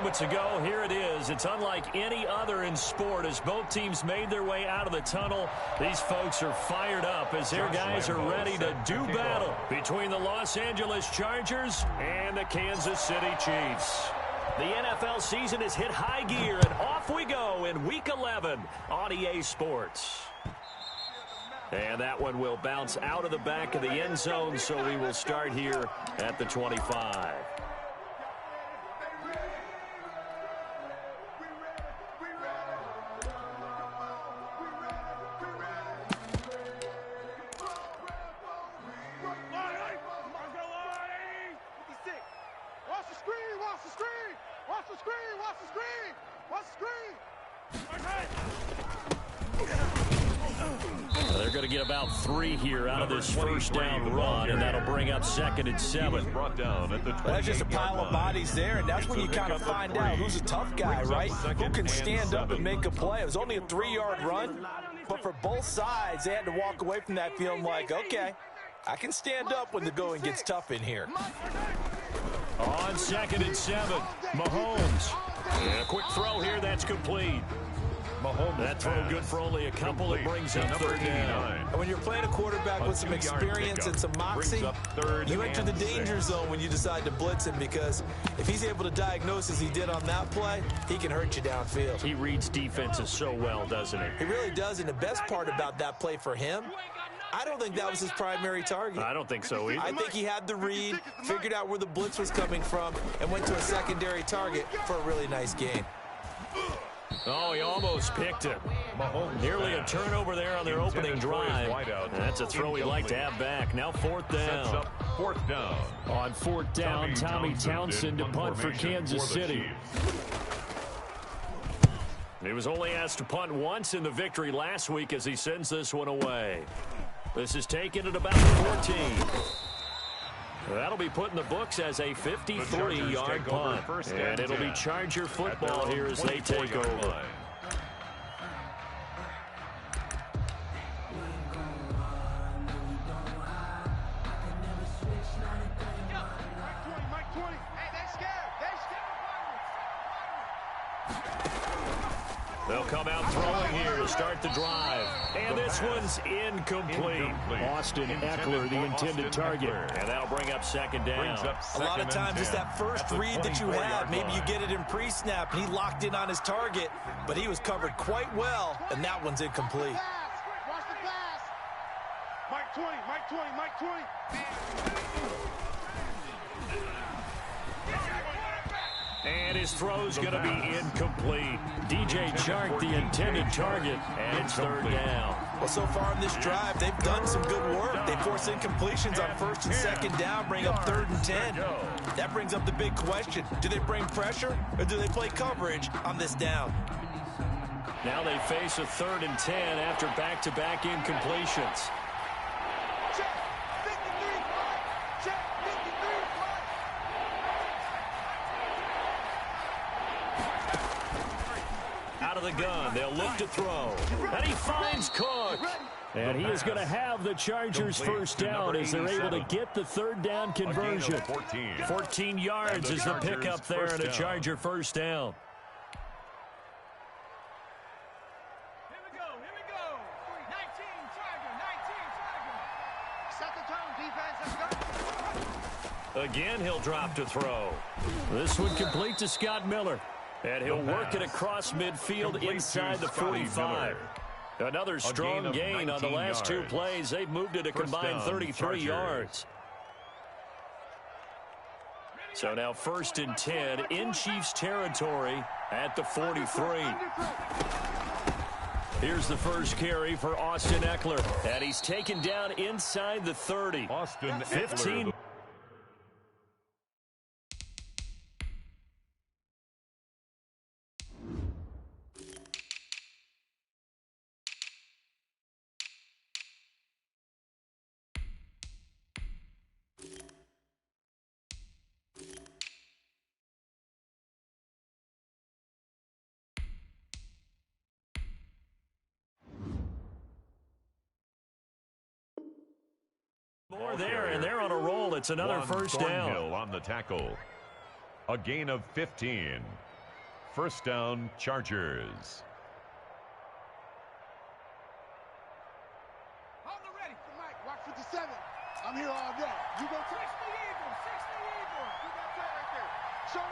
moments ago. Here it is. It's unlike any other in sport as both teams made their way out of the tunnel. These folks are fired up as their guys are ready to do battle between the Los Angeles Chargers and the Kansas City Chiefs. The NFL season has hit high gear, and off we go in Week 11 on EA Sports. And that one will bounce out of the back of the end zone, so we will start here at the 25. They're going to get about 3 here out of this first down run, and that'll bring up 2nd and 7. That's just a pile of bodies there, and that's when you kind of find out who's a tough guy, right? Who can stand up and make a play. It was only a 3-yard run, but for both sides, they had to walk away from that feeling like, okay, I can stand up when the going gets tough in here. On 2nd and 7, Mahomes. And a quick throw here, that's complete. That throw good for only a couple. It brings up 3rd down. And when you're playing a quarterback with some experience and some moxie, you enter the danger zone when you decide to blitz him, because if he's able to diagnose as he did on that play, he can hurt you downfield. He reads defenses so well, doesn't he? He really does, and the best part about that play for him, I don't think that was his primary target. I don't think so either. I think he had the read, figured out where the blitz was coming from, and went to a secondary target for a really nice gain. Oh, he almost picked it. Nearly a turnover there on their opening drive. That's a throw he'd like to have back. Now 4th down. On 4th down, Tommy Townsend to punt for Kansas City. He was only asked to punt once in the victory last week as he sends this one away. This is taken at about 14. That'll be put in the books as a 53-yard punt. And it'll be Charger football here as they take over. They'll come out throwing here to start the drive. And this one's incomplete. Austin Eckler, the intended target. And that'll bring up 2nd down. A lot of times it's that first read that you have. Maybe you get it in pre-snap, and he locked in on his target, but he was covered quite well, and that one's incomplete. Watch the pass. Mike 20, Mike 20, Mike 20. And his throw's going to be incomplete. DJ Chark, the intended target, and it's 3rd down. Well, so far in this drive, they've done some good work. They force incompletions on 1st and 2nd down, bring up 3rd and 10. That brings up the big question. Do they bring pressure, or do they play coverage on this down? Now they face a 3rd and 10 after back-to-back incompletions. Out of the gun, they'll look to throw. And he finds Cook. And he is going to have the Chargers' first down as they're able to get the 3rd down conversion. 14 yards is the pickup there and a Charger first down. Here we go. 19 Charger, 19 Charger. Set the tone, defense. Let's go. Again, he'll drop to throw. This one complete to Scott Miller. And he'll work it across midfield inside the 45. Another strong gain on the last 2 plays. They've moved it a combined 33 yards. So now 1st and 10 in Chiefs territory at the 43. Here's the first carry for Austin Eckler. And he's taken down inside the 30. Austin 15. More there, and they're on a roll. It's another first down. On the tackle. A gain of 15. First down, Chargers. Hold it ready. Mike, watch 57. I'm here all day. You go 60 Eagles. 60 Eagles. You got that right there. Show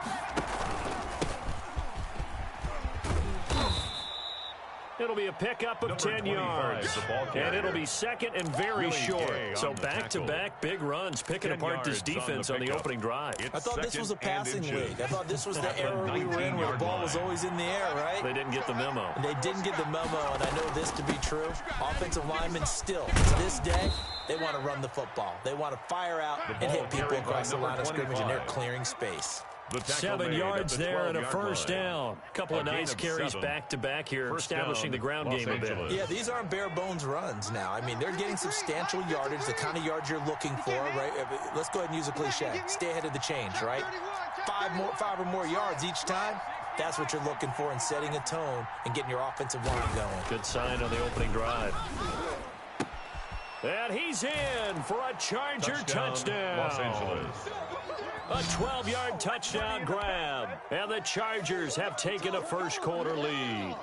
It'll be a pickup of 10 yards. And it'll be second and very short. So back-to-back big runs, picking apart this defense on the opening drive. I thought this was a passing league. I thought this was the era we were in where the ball was always in the air, right? They didn't get the memo. They didn't get the memo, and I know this to be true. Offensive linemen still, to this day, they want to run the football. They want to fire out and hit people across the line of scrimmage, and they're clearing space. 7 yards there and a first down. Couple of nice carries back-to-back here, establishing the ground game a bit. Yeah, these aren't bare-bones runs now. I mean, they're getting substantial yardage, the kind of yards you're looking for, right? Let's go ahead and use a cliche. Stay ahead of the change, right? 5 or more yards each time. That's what you're looking for in setting a tone and getting your offensive line going. Good sign on the opening drive. And he's in for a Charger touchdown. Los Angeles. A 12-yard touchdown grab. And the Chargers have taken a first-quarter lead.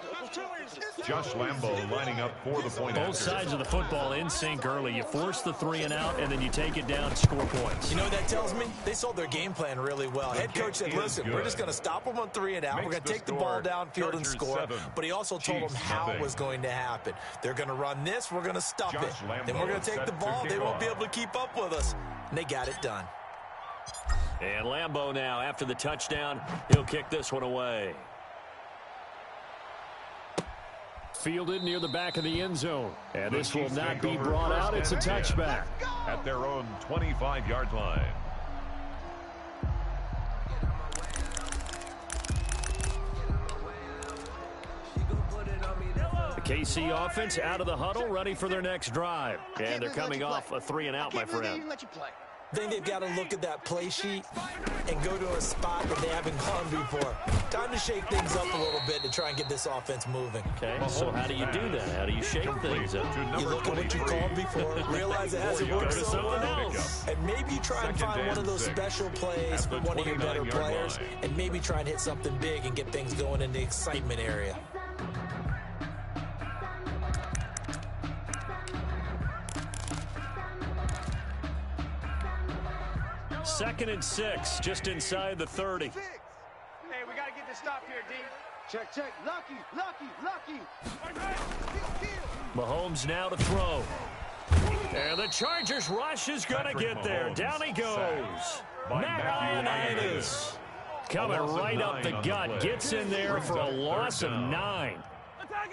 Josh Lambo lining up for the point Both after. sides of the football in sync early. You force the 3 and out, and then you take it down and score points. You know what that tells me? They sold their game plan really well. Head coach said, listen, we're just going to stop them on 3 and out. We're going to take the ball downfield and score. But he also told them how it was going to happen. They're going to run this. We're going to stop it. Then we're going to take the ball. They won't be able to keep up with us. And they got it done. And Lambo now, after the touchdown, he'll kick this one away. Fielded near the back of the end zone. And this will not be brought out. It's a touchback. At their own 25-yard line. The KC offense out of the huddle, ready for their next drive. And they're coming off a 3 and out, my friend. I think they've got to look at that play sheet and go to a spot that they haven't gone before. Time to shake things up a little bit to try and get this offense moving. Okay, so how do you do that? How do you shake things up? You look at what you called before, realize it hasn't worked so well, and maybe you try and find one of those special plays with one of your better players, and maybe try and hit something big and get things going in the excitement area. Second and 6, just inside the 30. Hey, we got to get this stop here, D. Check. Lucky. Mahomes now to throw. And the Chargers rush is going to get there. Down he goes. Matt Ioannidis coming right up the gut. Gets in there for a loss of 9. Attack.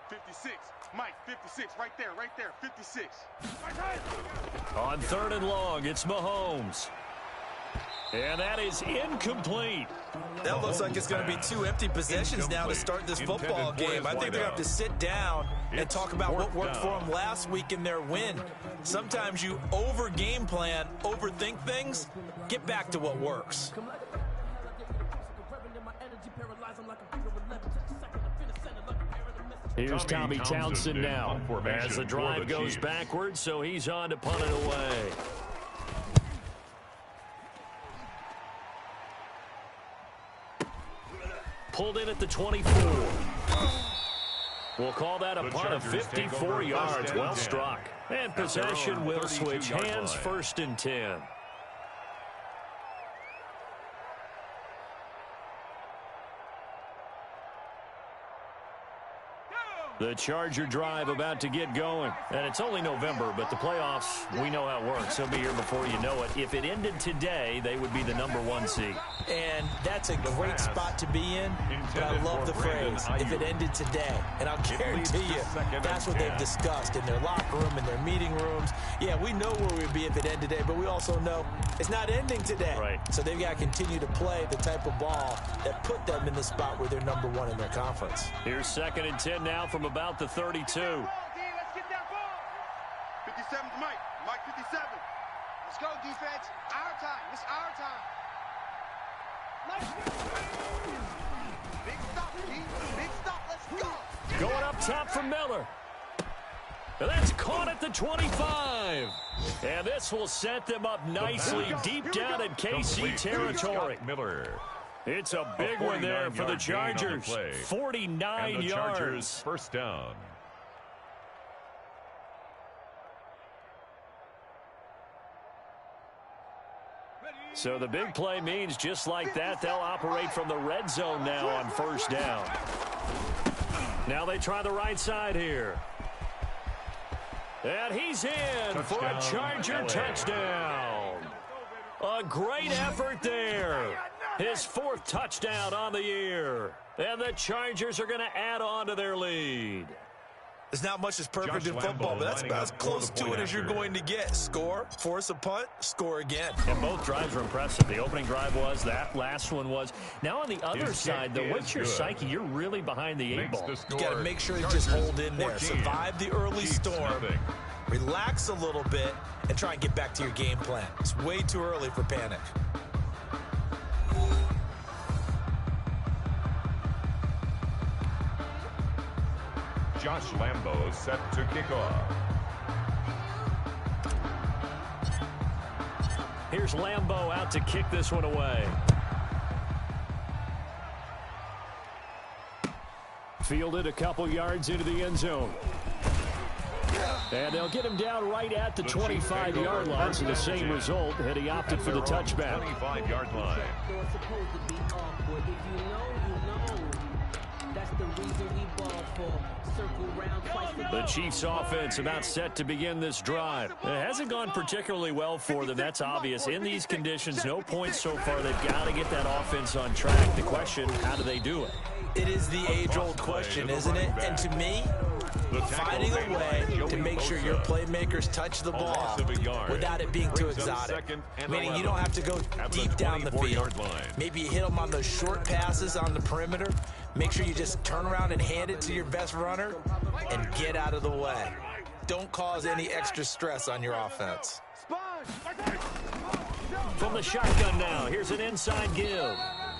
56. Mike, 56. Right there. 56. On 3rd and long, it's Mahomes. And that is incomplete. That looks like it's going to be 2 empty possessions now to start this football game. I think they're going to have to sit down and talk about what worked for them last week in their win. Sometimes you over-game plan, overthink things. Get back to what works. Here's Tommy Townsend now as the drive goes backwards, so he's on to punt it away. Pulled in at the 24. We'll call that a punt of 54 yards. Well struck. And possession will switch hands, 1st and 10. The Charger drive about to get going. And it's only November, but the playoffs, we know how it works. They'll be here before you know it. If it ended today, they would be the #1 seed. And that's a great spot to be in, but I love the phrase, if it ended today. And I'll guarantee you, that's what they've discussed in their locker room, in their meeting rooms. Yeah, we know where we'd be if it ended today, but we also know it's not ending today. Right. So they've got to continue to play the type of ball that put them in the spot where they're #1 in their conference. Here's 2nd and 10 now from about the 32. Let's get that ball. 57, Mike 57. Let's go, defense. Our time. It's our time. Big stop, D. Big stop. Let's go. Going up top for Miller. And that's caught at the 25. And this will set them up nicely deep down in KC territory. Miller. It's a big one there for the Chargers. 49 yards. First down. So the big play means just like that, they'll operate from the red zone now on first down. Now they try the right side here. And he's in for a Charger touchdown. A great effort there. His 4th touchdown on the year. And the Chargers are going to add on to their lead. There's not much that's perfect in football, but that's about as close to it as you're going to get. Score, force a punt, score again. And both drives were impressive. The opening drive was, that last one was. Now on the other side, though, what's your psyche? You're really behind the 8-ball. You got to make sure you just hold in there. Survive the early storm. Relax a little bit and try and get back to your game plan. It's way too early for panic. Josh Lambo set to kick off. Here's Lambo out to kick this one away. Fielded a couple yards into the end zone. And they'll get him down right at the 25-yard line. So the same result, and he opted for the touchback. 25-yard line. The Chiefs offense about set to begin this drive. It hasn't gone particularly well for them. That's obvious. In these conditions, no points so far. They've got to get that offense on track. The question, how do they do it? It is the age-old question, isn't it? And to me, finding a way to make sure your playmakers touch the ball without it being too exotic. Meaning you don't have to go deep down the field. Maybe you hit them on those short passes on the perimeter. Make sure you just turn around and hand it to your best runner and get out of the way. Don't cause any extra stress on your offense. From the shotgun now, here's an inside give.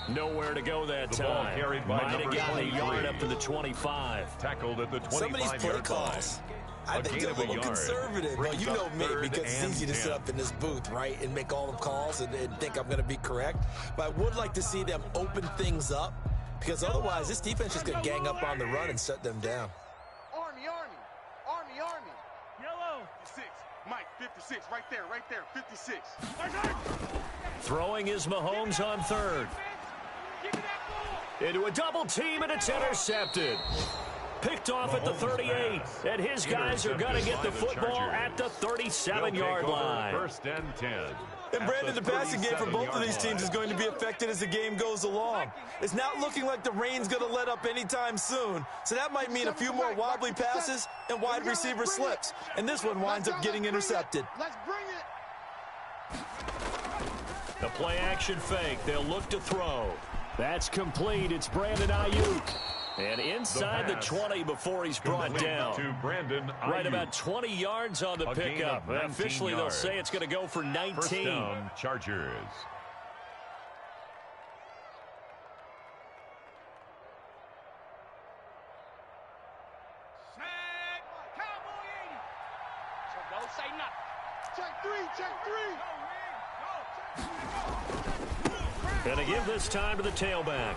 Nowhere to go that time. Might have gotten a yard up to the 25. Tackled at the 25-yard line. Some of these play calls, I think they're a little conservative. Well, you know me, because it's easy to sit up in this booth, right, and make all the calls and think I'm going to be correct. But I would like to see them open things up, because otherwise this defense is going to gang up on the run and shut them down. Army. Yellow. 56. Mike, 56. Right there. 56. Throwing is Mahomes on third. Into a double team, and it's intercepted. Picked off at the 38, and his guys are going to get the football at the 37-yard line. First and 10. And Brandon, the passing game for both of these teams is going to be affected as the game goes along. It's not looking like the rain's going to let up anytime soon, so that might mean a few more wobbly passes and wide receiver slips. And this one winds up getting intercepted. Let's bring it. The play action fake. They'll look to throw. That's complete. It's Brandon Ayuk. And inside the 20 before he's brought down. To Brandon Ayuk. Right about 20 yards on the pickup. Officially, they'll say it's going to go for 19. First down, Chargers. Don't say nothing. Check three. Going to give this time to the tailback.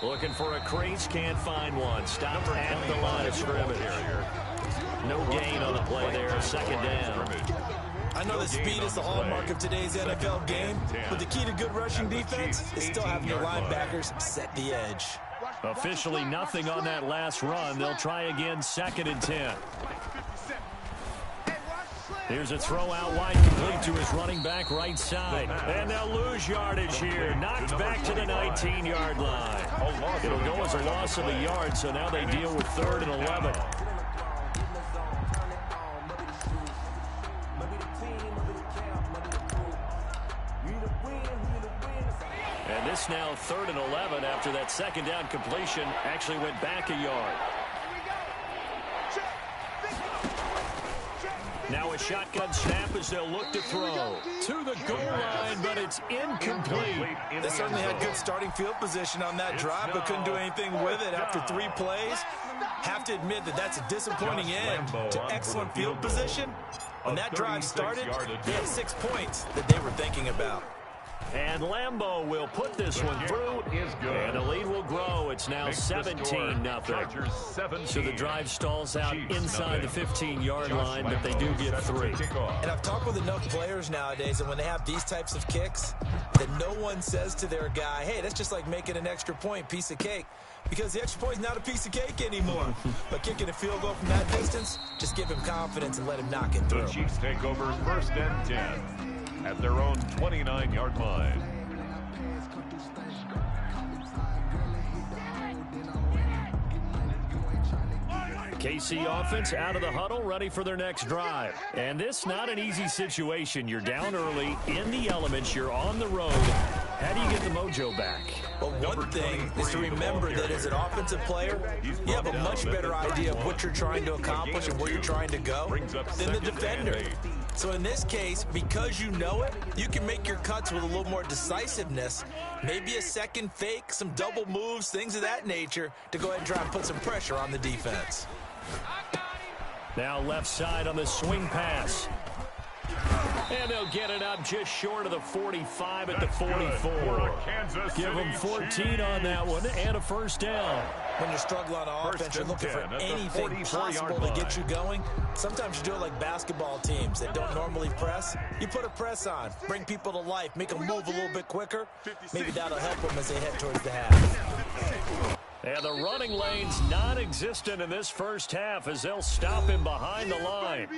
Looking for a crease, can't find one. Stopped at the line of scrimmage. No gain on the play there, second down. I know that speed is the hallmark of today's NFL game, but the key to good rushing defense is still having your linebackers set the edge. Officially nothing on that last run. They'll try again, second and 10. Here's a throw out wide, complete to his running back right side. And they'll lose yardage here. Knocked back to the 19-yard line. It'll go as a loss of a yard, so now they deal with 3rd and 11. And this now 3rd and 11 after that second down completion actually went back a yard. Now a shotgun snap as they'll look to throw. To the goal line, but it's incomplete. They certainly had good starting field position on that drive, but couldn't do anything with it after 3 plays. Have to admit that that's a disappointing end to excellent field position. When that drive started, they had 6 points that they were thinking about. And Lambeau will put this one through, and the lead will grow. It's now 17-0. So the drive stalls out inside the 15-yard line, but they do get 3. And I've talked with enough players nowadays, and when they have these types of kicks, that no one says to their guy, hey, that's just like making an extra point, piece of cake. Because the extra point is not a piece of cake anymore. But kicking a field goal from that distance, just give him confidence and let him knock it through. The Chiefs take over 1st and 10 at their own 29-yard line. KC offense out of the huddle, ready for their next drive. And this not an easy situation. You're down early, in the elements, you're on the road. How do you get the mojo back? Well, one thing is to remember that as an offensive player, you have a much better idea of what you're trying to accomplish and where you're trying to go than the defender. So in this case, because you know it, you can make your cuts with a little more decisiveness, maybe a second fake, some double moves, things of that nature, to go ahead and try and put some pressure on the defense. Now left side on the swing pass. And they'll get it up just short of the 45 at the 44. Give them 14 on that one and a first down. When you're struggling on offense, you're looking for anything possible to get you going. Sometimes you do it like basketball teams that don't normally press. You put a press on, bring people to life, make them move a little bit quicker. Maybe that'll help them as they head towards the half. And the running lane's non-existent in this first half as they'll stop him behind the line.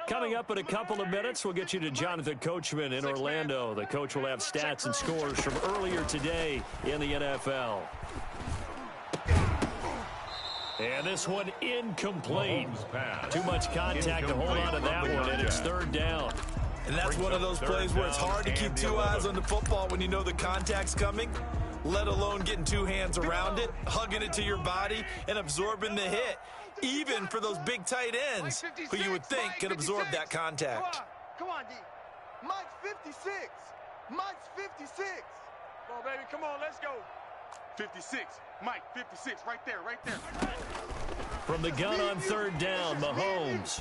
Coming up in a couple of minutes, we'll get you to Jonathan Coachman in Orlando. The coach will have stats and scores from earlier today in the NFL. And this one incomplete. Too much contact to hold on to that one, and it's 3rd down. And that's one of those plays where it's hard to keep 2 eyes on the football when you know the contact's coming, let alone getting 2 hands around it, hugging it to your body, and absorbing the hit. Even for those big tight ends who you would think could absorb that contact. Come on, D. Mike's 56. Mike's 56. Come on, baby. Come on, let's go. 56. Mike, 56. Right there, right there. From the gun on 3rd down, Mahomes.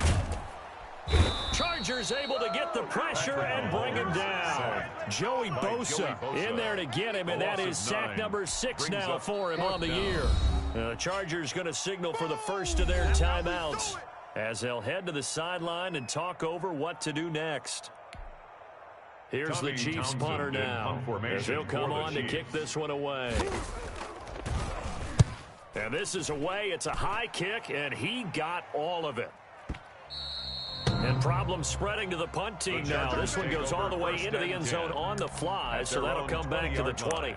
Chargers able to get the pressure and bring him down. Joey Bosa in there to get him, and that is sack number 6 now for him on the year. The Chargers going to signal for the first of their timeouts as they'll head to the sideline and talk over what to do next. Here's the Chiefs punter now as he'll come on to kick this one away. And this is away. It's a high kick, and he got all of it. And problem spreading to the punt team now. This one goes all the way into the end zone on the fly, so that'll come back to the 20.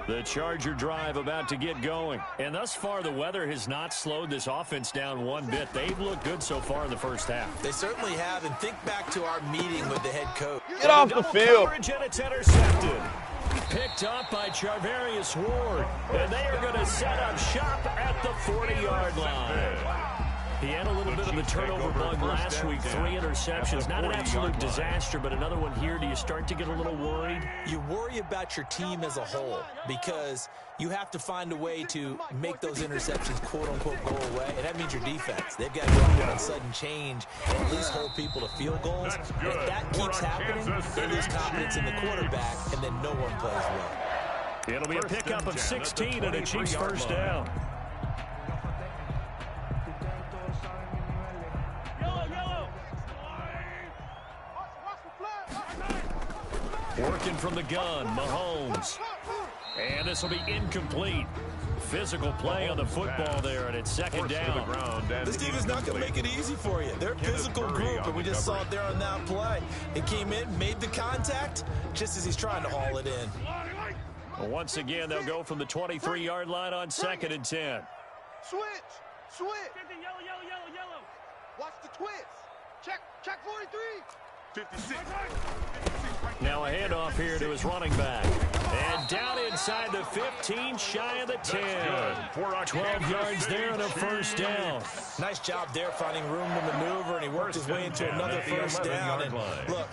The Charger drive about to get going. And thus far, the weather has not slowed this offense down one bit. They've looked good so far in the first half. They certainly have, and think back to our meeting with the head coach. Get off the field. And it's intercepted. Picked up by Charvarius Ward. And they are going to set up shop at the 40-yard line. He had a little bit of a turnover bug last week, 3 interceptions. Not an absolute disaster, but another one here. Do you start to get a little worried? You worry about your team as a whole because you have to find a way to make those interceptions, quote-unquote, go away, and that means your defense. They've got to go on sudden change and at least hold people to field goals. And if that keeps happening, they lose confidence in the quarterback, and then no one plays well. It'll be a pickup of 16 and a Chiefs first down. Working from the gun, Mahomes. And this will be incomplete. Physical play on the football there, and it's 2nd down. This team is not going to make it easy for you. They're a physical group, and we just saw it there on that play. It came in, made the contact, just as he's trying to haul it in. Once again, they'll go from the 23-yard line on 2nd and 10. Switch. Yellow. Watch the twist. Check 43. 56. Now a handoff here to his running back. And down inside the 15, shy of the 10. 12 yards there and a first down. Nice job there finding room to maneuver, and he worked his way into another first down. And look,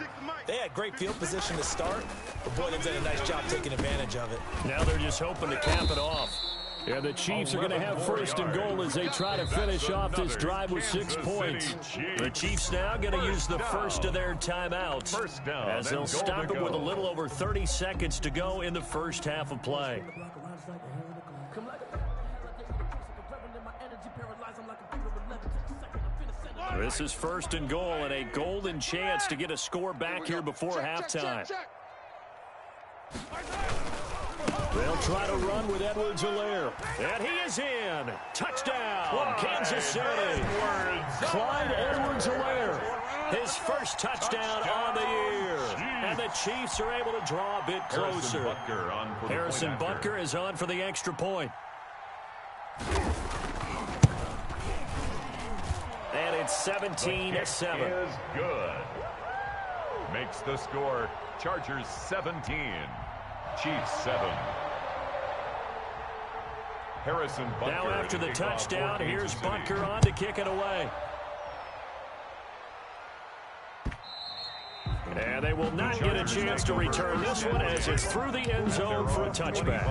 They had great field position to start, but boy, they've done a nice job taking advantage of it. Now they're just hoping to cap it off. Yeah, the Chiefs are going to have first and goal as they try to finish off this drive with 6 points. The Chiefs now going to use the first of their timeouts as they'll stop it with a little over 30 seconds to go in the first half of play. This is first and goal and a golden chance to get a score back here before halftime. They'll try to run with Edwards-Helaire. And he is in. Touchdown, Kansas City. Clyde Edwards-Helaire. His first touchdown on the year. And the Chiefs are able to draw a bit closer. Harrison Butker is on for the extra point. And it's 17-7. Is good. Makes the score Chargers 17. Chiefs 7. Harrison Butker. Now after the touchdown, here's Butker on to kick it away. And they will not get a chance to return this one as it's through the end zone for a touchback.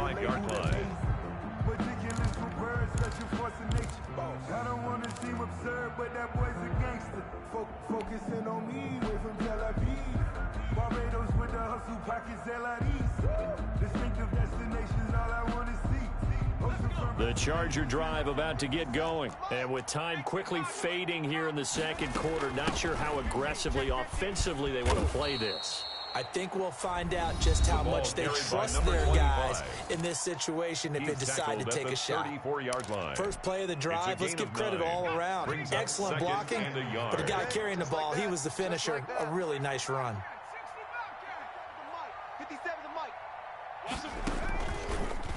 I don't want to seem absurd, but that boy's a gangster. Focusing on me, way from Tel Aviv. Barbados with the hustle pockets, LIDs. Distinctive destinations, all I want to see. The Charger drive about to get going. And with time quickly fading here in the second quarter, not sure how aggressively, offensively they want to play this. I think we'll find out just how much they trust their guys in this situation if they decide to take a shot. First play of the drive, let's give credit all around. Excellent blocking, but the guy carrying the ball, he was the finisher. A really nice run.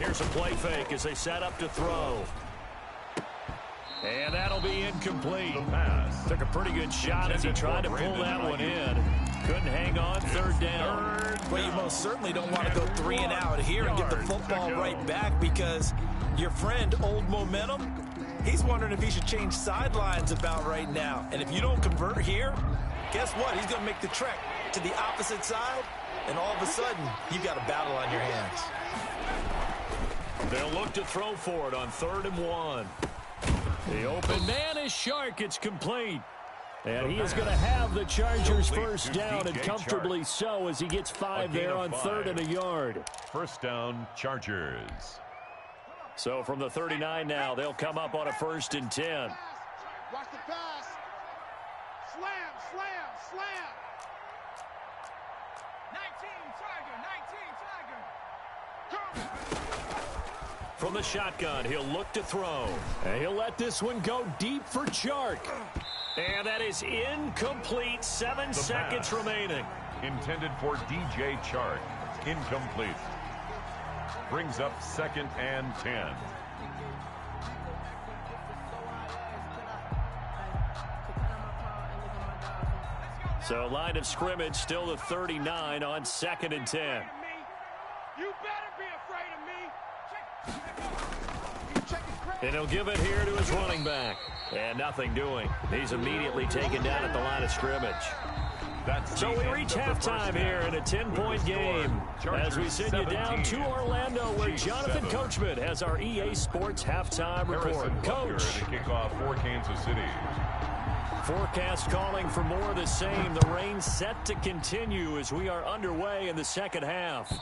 Here's a play fake as they set up to throw. And that'll be incomplete. Took a pretty good shot as he tried to pull that one in. Couldn't hang on, third down. Well, you most certainly don't want to go 3 and out here and get the football right back because your friend, Old Momentum, he's wondering if he should change sidelines about right now. And if you don't convert here, guess what? He's going to make the trek to the opposite side, and all of a sudden, you've got a battle on your hands. They'll look to throw for it on 3rd and 1. The open man is Shark. It's complete. And he is going to have the Chargers first down, and comfortably so as he gets 5 there on 3rd and a yard. First down, Chargers. So from the 39 now, they'll come up on a 1st and 10. Watch the pass. Slam, slam, slam. 19, Tiger, 19, Tiger. From the shotgun, he'll look to throw. And he'll let this one go deep for Chark. And that is incomplete. 7 seconds remaining. Intended for DJ Chark. Incomplete. Brings up 2nd and 10. So line of scrimmage still the 39 on 2nd and 10. You better be afraid of me. And he'll give it here to his running back. And nothing doing. He's immediately taken down at the line of scrimmage. So we reach halftime here in a 10-point game as we send you down to Orlando where Jonathan Coachman has our EA Sports halftime report. Coach. To kick off for Kansas City. Forecast calling for more of the same. The rain set to continue as we are underway in the second half.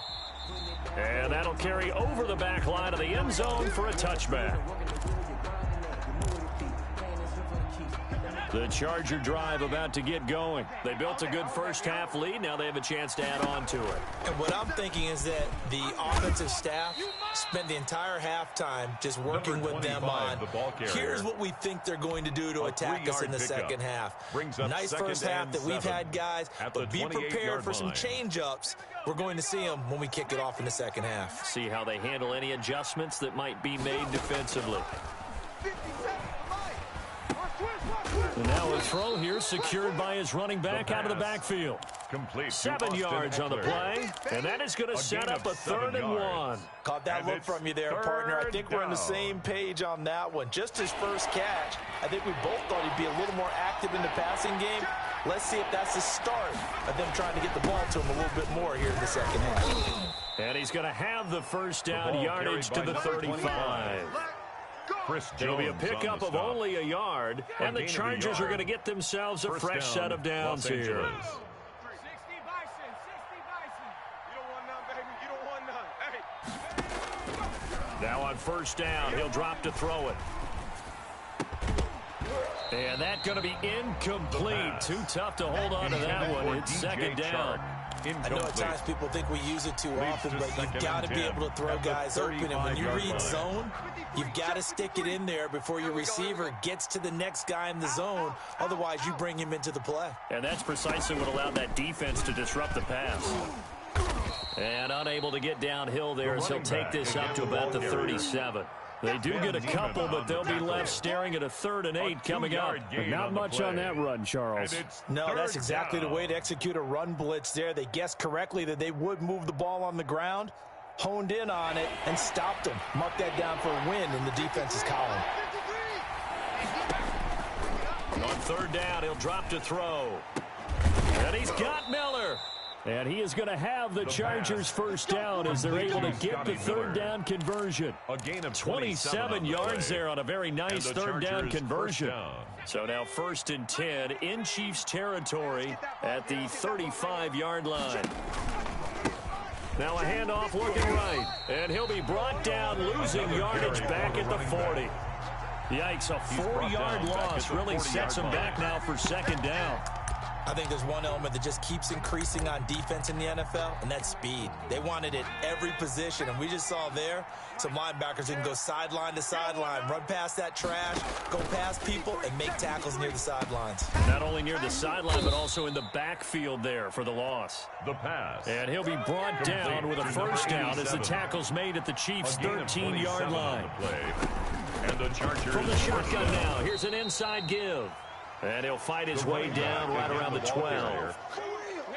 And that'll carry over the back line of the end zone for a touchback. The Charger drive about to get going. They built a good first half lead. Now they have a chance to add on to it. And what I'm thinking is that the offensive staff spent the entire halftime just working with them on, here's what we think they're going to do to attack us in the second half. Nice first half that we've had, guys, but be prepared for some change-ups. We're going to see them when we kick it off in the second half. See how they handle any adjustments that might be made defensively. And now a throw here secured by his running back out of the backfield. complete. 7 yards on the play, and that is going to set up a 3rd and 1. Caught that look from you there, partner. I think we're on the same page on that one. Just his first catch, I think we both thought he'd be a little more active in the passing game. Let's see if that's the start of them trying to get the ball to him a little bit more here in the second half. And he's going to have the first down, yardage to the 35. It'll be a pickup of only a yard, and the Chargers are going to get themselves a fresh set of downs here. Now on first down, he'll drop to throw it. And that's going to be incomplete. Too tough to hold on to that one. It's second down. I know at times people think we use it too often, but you've got to be able to throw guys open. And when you read zone, you've got to stick it in there before your receiver gets to the next guy in the zone. Otherwise, you bring him into the play. And that's precisely what allowed that defense to disrupt the pass. And unable to get downhill there as he'll take this up to about the 37. They do get a couple, but they'll be left staring at a 3rd and 8 coming up. But not much on that run, Charles. No, that's exactly the way to execute a run blitz there. They guessed correctly that they would move the ball on the ground, honed in on it, and stopped them. Mark that down for a win in the defense's column. On 3rd down, he'll drop to throw. And he's got Miller. And he is going to have the Chargers first down as they're able to get the 3rd down conversion. A gain of 27 yards there on a very nice 3rd down conversion. So now 1st and 10 in Chiefs territory at the 35-yard line. Now a handoff looking right. And he'll be brought down, losing yardage back at the 40. Yikes, a 4-yard loss really sets him back now for 2nd down. I think there's one element that just keeps increasing on defense in the NFL, and that's speed. They want it at every position, and we just saw there some linebackers who can go sideline to sideline, run past that trash, go past people, and make tackles near the sidelines. Not only near the sideline, but also in the backfield there for the loss. The pass. And he'll be brought down with a first down as the tackle's made at the Chiefs' 13-yard line. And the Chargers from the shotgun now, here's an inside give. And he'll fight his way down right around the 12.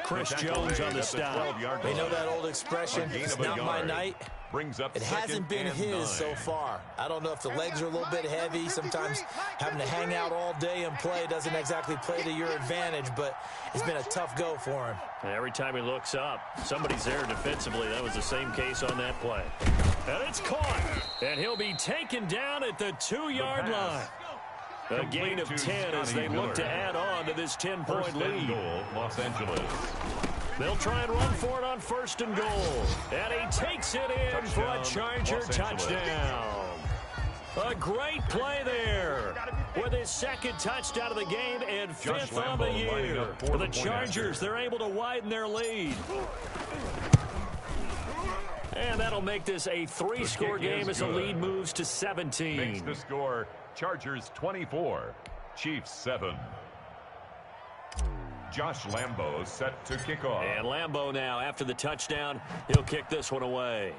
Chris Jones on the stop. They know that old expression, it's not my night. Brings up it hasn't been his so far. I don't know if the legs are a little bit heavy. Sometimes having to hang out all day and play doesn't exactly play to your advantage, but it's been a tough go for him. And every time he looks up, somebody's there defensively. That was the same case on that play. And it's caught. And he'll be taken down at the 2-yard line. A gain of 10 as they look to add on to this 10-point lead. Goal, Los Angeles. They'll try and run for it on 1st and goal. And he takes it in for a Charger touchdown. A great play there with his 2nd touchdown of the game and 5th on the year. For the Chargers, they're able to widen their lead. And that'll make this a 3-score game as the lead moves to 17. Makes the score Chargers 24, Chiefs 7. Josh Lambo set to kick off. And Lambo now, after the touchdown, he'll kick this one away.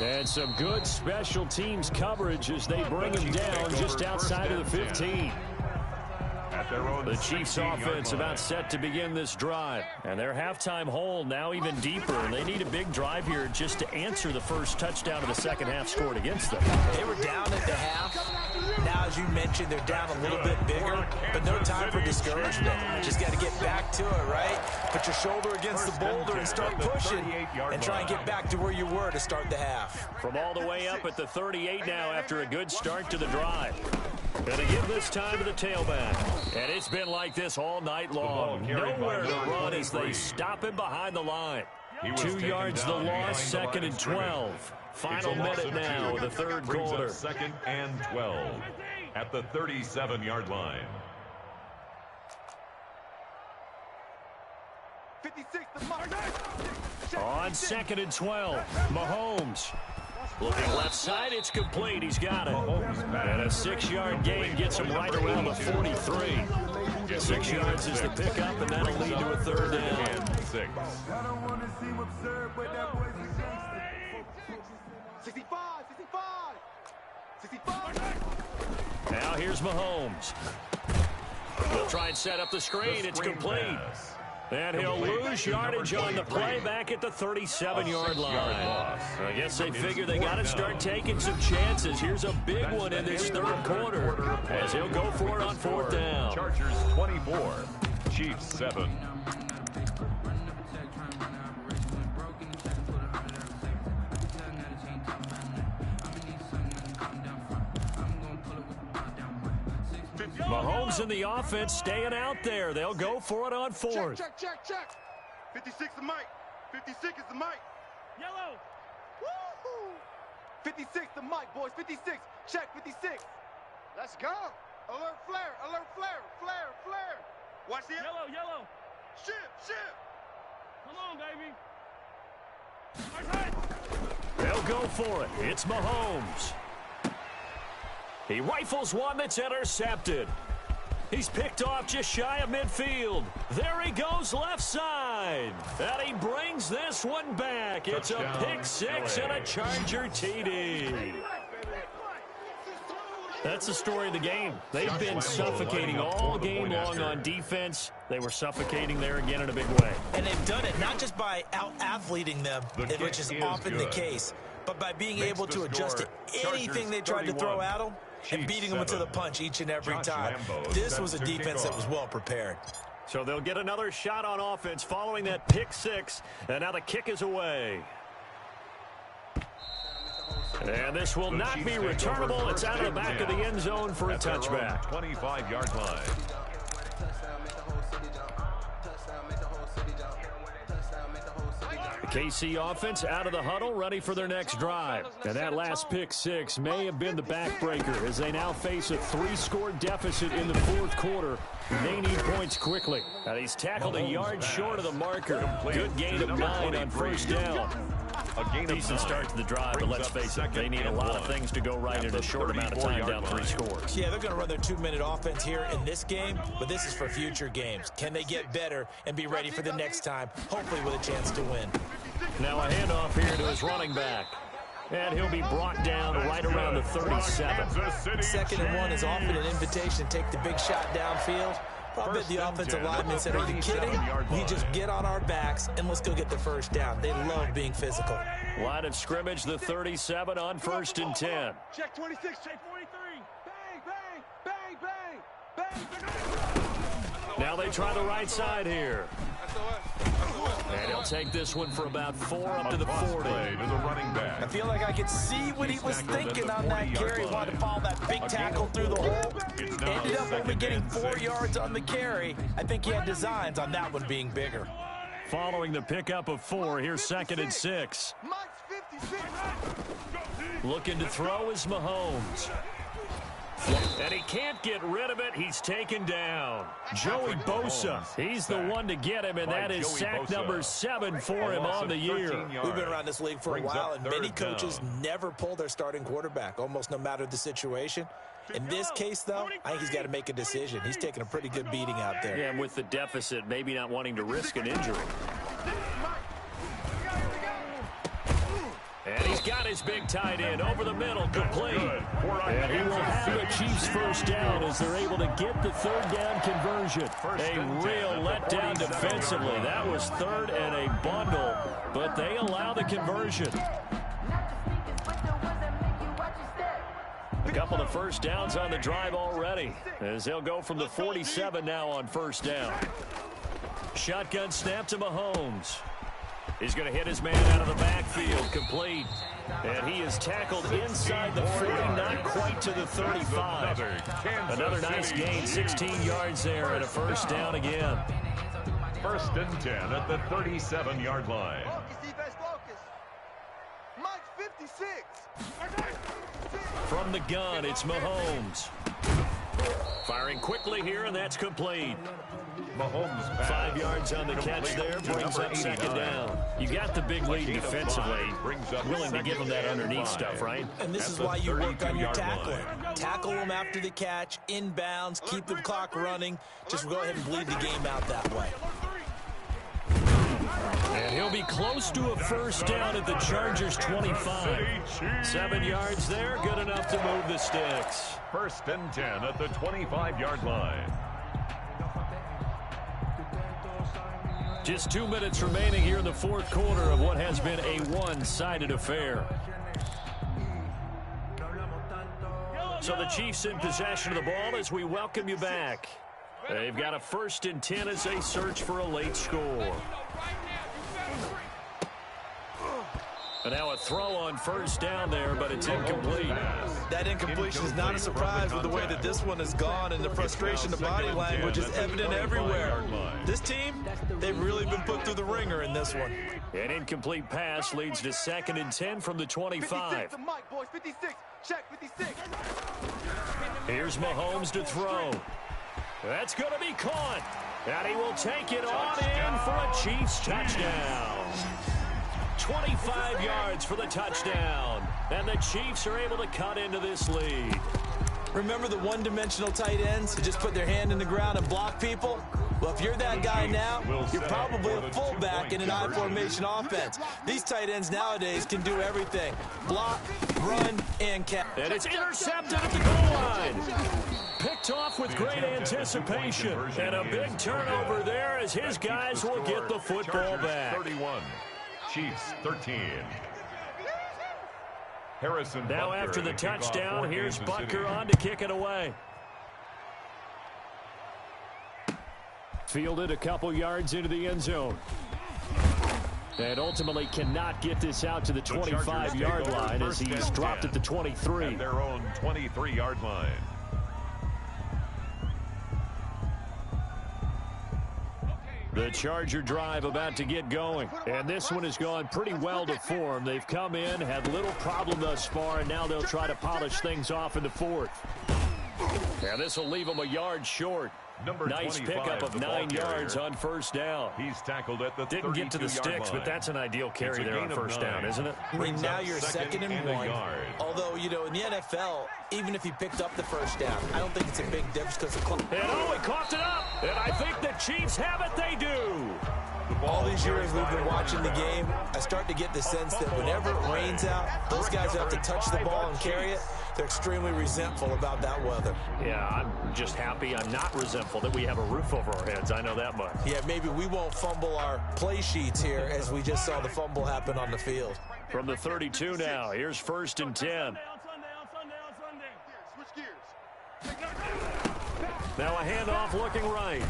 And some good special teams coverage as they bring him down just outside of the 15. The Chiefs offense about set to begin this drive. And their halftime hole now even deeper. And they need a big drive here just to answer the first touchdown of the second half scored against them. They were down at the half. Now, as you mentioned, they're down a little bit bigger. But no time for discouragement. Just got to get back to it, right? Put your shoulder against the boulder and start pushing. And try and get back to where you were to start the half. From all the way up at the 38 now after a good start to the drive. Going to give this time to the tailback. And it's been like this all night long. Nowhere to run as they stop him behind the line. 2 yards the loss, 2nd and 12. Final minute now of the 3rd quarter. 2nd and 12 at the 37-yard line. 56 On 2nd and 12, Mahomes. Looking left side, it's complete. He's got it. And a 6-yard gain gets him right around the 43. 6 yards is the pickup, and that'll lead to a 3rd down. And 6. I don't want to seem absurd, but that boy's a gangster. 65, 65. 65. Now here's Mahomes. He'll try and set up the screen. It's complete. Pass. And he'll lose yardage on the play back at the 37-yard line. I guess they figure they got to start taking some chances. Here's a big one in this third quarter as he'll go for it on fourth down. Chargers 24, Chiefs 7. Mahomes and the offense staying out there. They'll go for it on fourth. Check. 56 is Mike. 56 is the Mike. Yellow. Woo-hoo. 56 the Mike, boys. 56. Check 56. Let's go. Alert flare. Alert flare. Flare. Watch the yellow. Ship. Come on, baby. They'll go for it. It's Mahomes. He rifles one that's intercepted. He's picked off just shy of midfield. There he goes left side. And he brings this one back. It's a pick six and a Charger TD. That's the story of the game. They've been suffocating all game long on defense. They were suffocating there again in a big way. And they've done it not just by out-athleting them, which is often the case, but by being able to adjust to anything they tried to throw at them and beating them to the punch each and every time. This was a defense that was well prepared. So they'll get another shot on offense following that pick six, and now the kick is away. And this will not be returnable. It's out of the back of the end zone for a touchback. 25-yard line. KC offense out of the huddle, ready for their next drive. And that last pick six may have been the backbreaker as they now face a 3-score deficit in the fourth quarter. They need points quickly. Now he's tackled a yard short of the marker. Good gain of 9 on first down. A decent start to the drive, but let's face it, they need a lot of things to go right in a short amount of time down 3 scores. Yeah, they're going to run their 2-minute offense here in this game, but this is for future games. Can they get better and be ready for the next time, hopefully with a chance to win? Now a handoff here to his running back. And he'll be brought down right around the 37. 2nd and 1 is often an invitation to take the big shot downfield. I bet the offensive lineman said, are you kidding? We just get on our backs and let's go get the first down. They love being physical. Line of scrimmage, the 37 on 1st and 10. Check 26, check 43. Bang. Now they try the right side here. And he'll take this one for about 4 up to the 40. I feel like I could see what he was thinking on that carry. He wanted to follow that big tackle through the hole. Ended up only getting 4 yards on the carry. I think he had designs on that one being bigger. Following the pickup of 4, here's 2nd and 6. Looking to throw is Mahomes. And he can't get rid of it. He's taken down. Joey Bosa, he's the one to get him, and that is sack number 7 for him on the year. We've been around this league for a while, and many coaches never pull their starting quarterback, almost no matter the situation. In this case, though, I think he's got to make a decision. He's taking a pretty good beating out there. Yeah, and with the deficit, maybe not wanting to risk an injury. And he's got his big tight end over the middle, complete. And he will have a Chiefs first down as they're able to get the 3rd down conversion. A real letdown defensively. That was 3rd and a bundle, but they allow the conversion. A couple of first downs on the drive already as they'll go from the 47 now on 1st down. Shotgun snap to Mahomes. He's going to hit his man out of the backfield, complete. And he is tackled inside the 40, not quite to the 35. Another nice gain, 16 yards there and a first down again. 1st and 10 at the 37-yard line. Mike 56. From the gun, it's Mahomes. Firing quickly here, and that's complete. Mahomes 5 yards on the catch there, brings up 2nd down. You got the big lead defensively, willing to give them that underneath stuff, right? And this is why you work on your tackling. Tackle them after the catch, inbounds, keep the clock running. Just go ahead and bleed the game out that way. And He'll be close to a first down at the Chargers' 25. 7 yards there, good enough to move the sticks. 1st and 10 at the 25-yard line. Just 2 minutes remaining here in the fourth quarter of what has been a one-sided affair. So the Chiefs in possession of the ball as we welcome you back. They've got a 1st and 10 as they search for a late score. And now a throw on first down there, but it's incomplete. That incompletion is not a surprise with the way that this one has gone, and the frustration, the body language is evident everywhere. This team, they've really been put through the ringer in this one. An incomplete pass leads to 2nd and 10 from the 25. 56 to Mike, boys. 56. Check 56. Here's Mahomes to throw. That's going to be caught. And he will take it on in for a Chiefs touchdown. 25 yards for the touchdown. And the Chiefs are able to cut into this lead. Remember the one-dimensional tight ends who just put their hand in the ground and block people? Well, if you're that guy now, you're probably a fullback in an I formation offense. These tight ends nowadays can do everything. Block, run, and catch. And it's intercepted at the goal line. Picked off with great anticipation. And a big turnover there as his guys will get the football back. 31. Chiefs 13. Harrison now Butker after the touchdown, here's Kansas Butker City. on to kick it away. Fielded a couple yards into the end zone. And ultimately cannot get this out to the 25-yard line as he's dropped at the 23. At their own 23-yard line. The Charger drive about to get going. And this one has gone pretty well to form. They've come in, had little problem thus far, and now they'll try to polish things off in the fourth. And this will leave them a yard short. Nice pickup of 9 yards on first down. He's tackled at the Didn't get to the sticks, but that's an ideal carry there on first down, isn't it? I mean, now you're 2nd and 1. Although, you know, in the NFL, even if he picked up the first down, I don't think it's a big difference because the clock. And oh, he coughed it up. And I think the Chiefs have it. They do. All these years we've been watching the game, I start to get the sense that whenever it rains out, those guys have to touch the ball and carry it. They're extremely resentful about that weather. Yeah, I'm just happy I'm not resentful that we have a roof over our heads. I know that much. Yeah, maybe we won't fumble our play sheets here as we just saw the fumble happen on the field. From the 32 now, here's 1st and 10. Switch gears. Now a handoff looking right.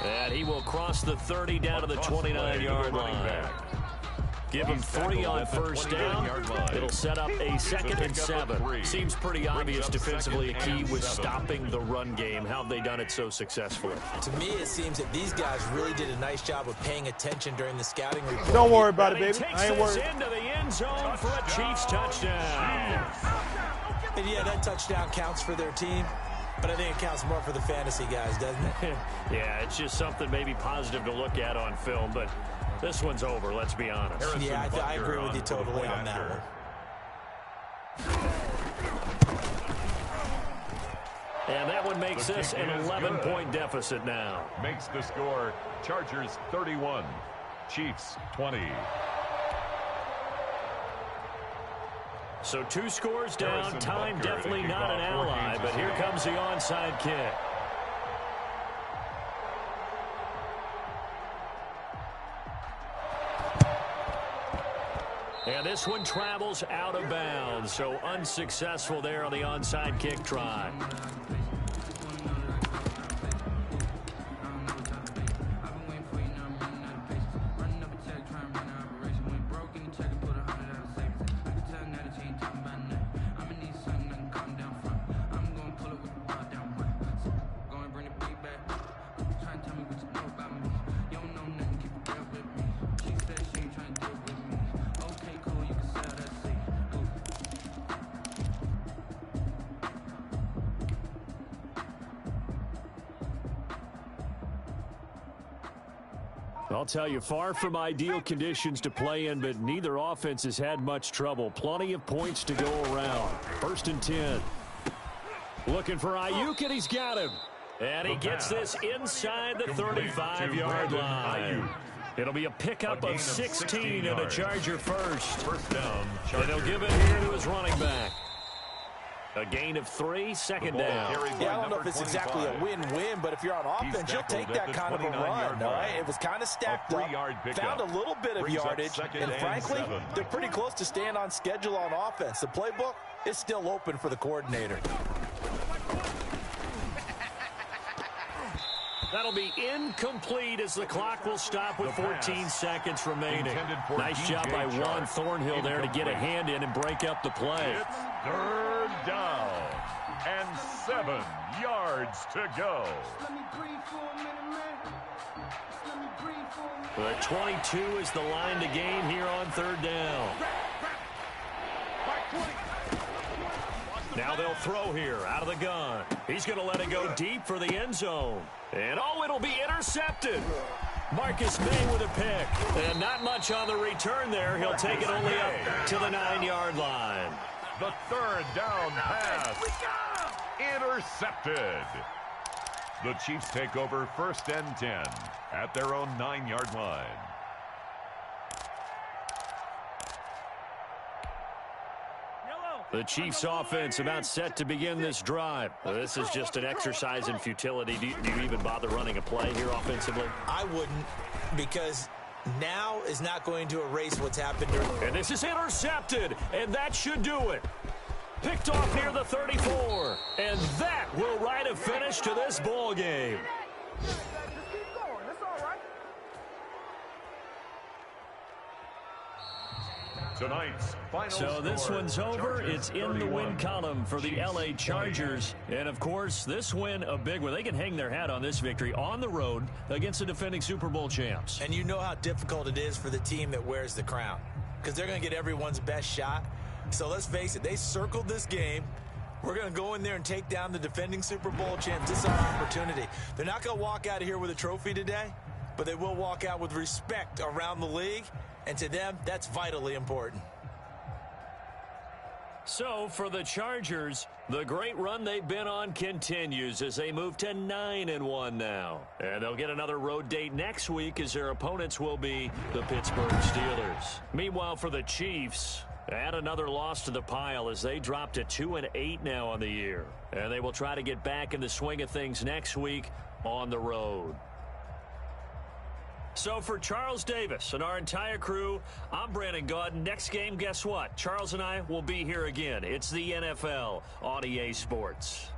And he will cross the 30 down to the 29-yard line. Give him 3 on first down. It'll set up a 2nd and 7. Seems pretty obvious defensively a key was stopping the run game. How have they done it so successfully? To me, it seems that these guys really did a nice job of paying attention during the scouting report. Don't worry about it, baby. I ain't worried. Into the end zone for a Chiefs touchdown. And yeah, that touchdown counts for their team. But I think it counts more for the fantasy guys, doesn't it? Yeah, it's just something maybe positive to look at on film, but this one's over, let's be honest. Yeah, I agree with you totally on that one. And that one makes this an 11-point deficit now. Makes the score Chargers 31, Chiefs 20. So 2 scores down, time definitely not an ally, but here comes the onside kick. And this one travels out of bounds, so unsuccessful there on the onside kick try. I'll tell you, far from ideal conditions to play in, but neither offense has had much trouble. Plenty of points to go around. 1st and 10. Looking for Ayuk, and he's got him. And he gets this inside the 35-yard line. It'll be a pickup of 16 and a Charger first. First down, And Chargers. he'll give it here to his running back. A gain of 3, second down. Yeah, I don't know if it's exactly a win-win, but if you're on offense, you'll take that kind of a run, all right? It was kind of stacked up, found a little bit of yardage, and frankly, they're pretty close to staying on schedule on offense. The playbook is still open for the coordinator. That'll be incomplete as the clock will stop with 14 seconds remaining. Nice job by Juan Thornhill there to get a hand in and break up the play. It's third down and 7 yards to go. But 22 is the line to gain here on third down. Now they'll throw here out of the gun. He's going to let it go deep for the end zone. And oh, it'll be intercepted. Marcus May with a pick. And not much on the return there. He'll take it only up to the 9-yard line. The third down pass. Intercepted. The Chiefs take over 1st and 10 at their own 9-yard line. The Chiefs offense about set to begin this drive. This is just an exercise in futility. Do you even bother running a play here offensively? I wouldn't, because now is not going to erase what's happened. And this is intercepted, and that should do it. Picked off near the 34, and that will write a finish to this ball game. Tonight's final So this score, one's over. Chargers It's in the 31, win column for the Chiefs LA Chargers. And, of course, this win a big one. They can hang their hat on this victory on the road against the defending Super Bowl champs. And you know how difficult it is for the team that wears the crown, because they're going to get everyone's best shot. So let's face it, they circled this game. We're going to go in there and take down the defending Super Bowl champs. This is our opportunity. They're not going to walk out of here with a trophy today, but they will walk out with respect around the league. And to them, that's vitally important. So for the Chargers, the great run they've been on continues as they move to 9-1 now. And they'll get another road date next week as their opponents will be the Pittsburgh Steelers. Meanwhile, for the Chiefs, add another loss to the pile as they drop to 2-8 now on the year. And they will try to get back in the swing of things next week on the road. So for Charles Davis and our entire crew, I'm Brandon Gaudin. Next game, guess what? Charles and I will be here again. It's the NFL on EA Sports.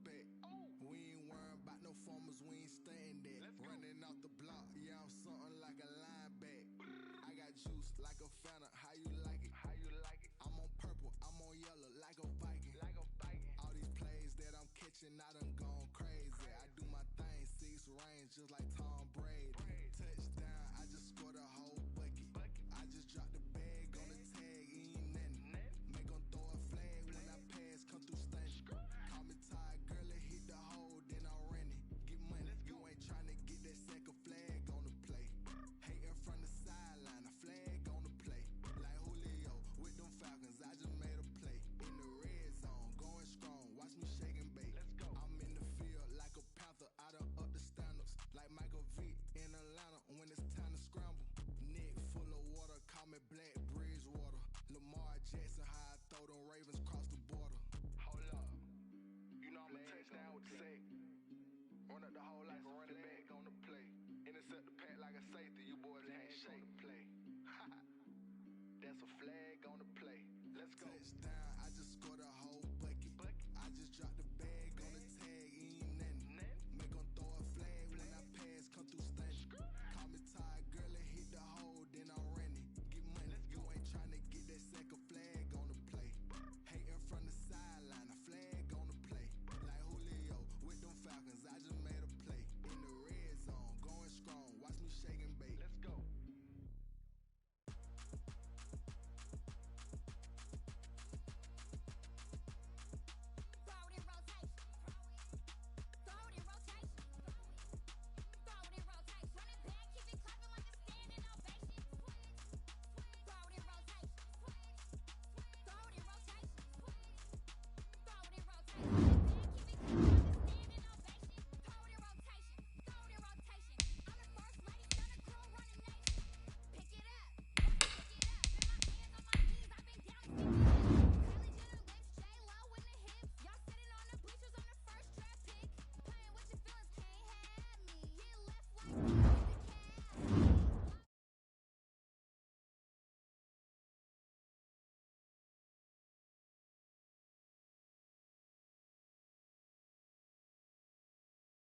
back. We ain't worrying about no formers, we ain't staying there. Running off the block, yeah, I'm something like a linebacker. I got juice like a Fanta, how you like it? I'm on purple, I'm on yellow like a Viking. All these plays that I'm catching, I done gone crazy. I do my thing, 6 range just like Tom Brady. Touchdown, I just scored a whole bucket. I just dropped the bag on the tag, ain't nothing. Make 'em throw a flag when I pass, come through stunning. Call me tired, girl, it hit the hole, then I ran it. Get money, you ain't tryna get that second flag on the play. Hating from the sideline, a flag on the play. Like Julio with them Falcons, I just made a play. In the red zone, going strong, watch me shake and bake. I'm in the field like a panther, I done up the standards. Like Michael Vick in Atlanta when it's time to scramble. Neck full of water, call me Black Bridgewater. Lamar Jackson, how I throw them Ravens cross the border. Hold up, you know I'm a touchdown with the sack. Run up the whole like a running back on the play. Intercept the pack like a safety, you boys ain't shake the play. That's a flag on the play. Let's go. Touchdown, I just scored a whole bucket.